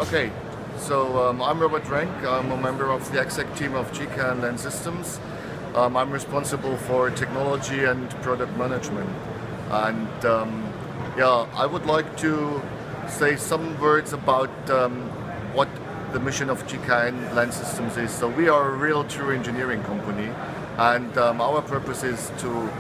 Okay, so I'm Robert Rank. I'm a member of the exec team of GKN Lens Systems. I'm responsible for technology and product management. And yeah, I would like to say some words about what the mission of GKN Lens Systems is. So we are a real true engineering company, and our purpose is to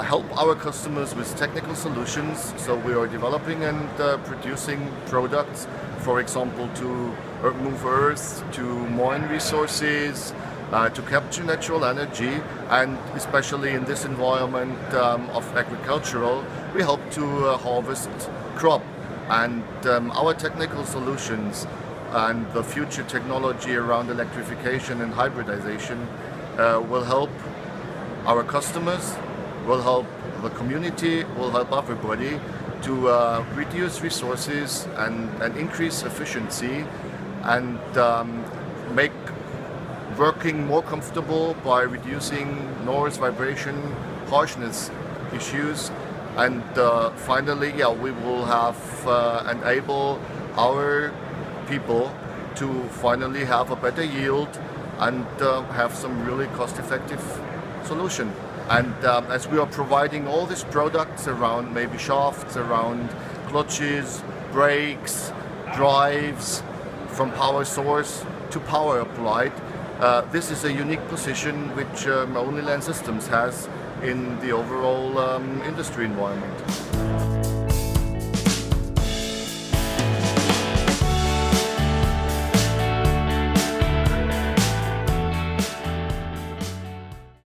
help our customers with technical solutions. So we are developing and producing products, for example, to move Earth to mine resources, to capture natural energy, and especially in this environment of agricultural, we help to harvest crop. And our technical solutions and the future technology around electrification and hybridization will help our customers, will help the community, will help everybody to reduce resources and increase efficiency, and make working more comfortable by reducing noise, vibration, harshness issues. And finally, we will have enable our people to finally have a better yield and have some really cost-effective solution. And as we are providing all these products around maybe shafts, around clutches, brakes, drives, from power source to power applied, this is a unique position which only Lens Systems has in the overall industry environment.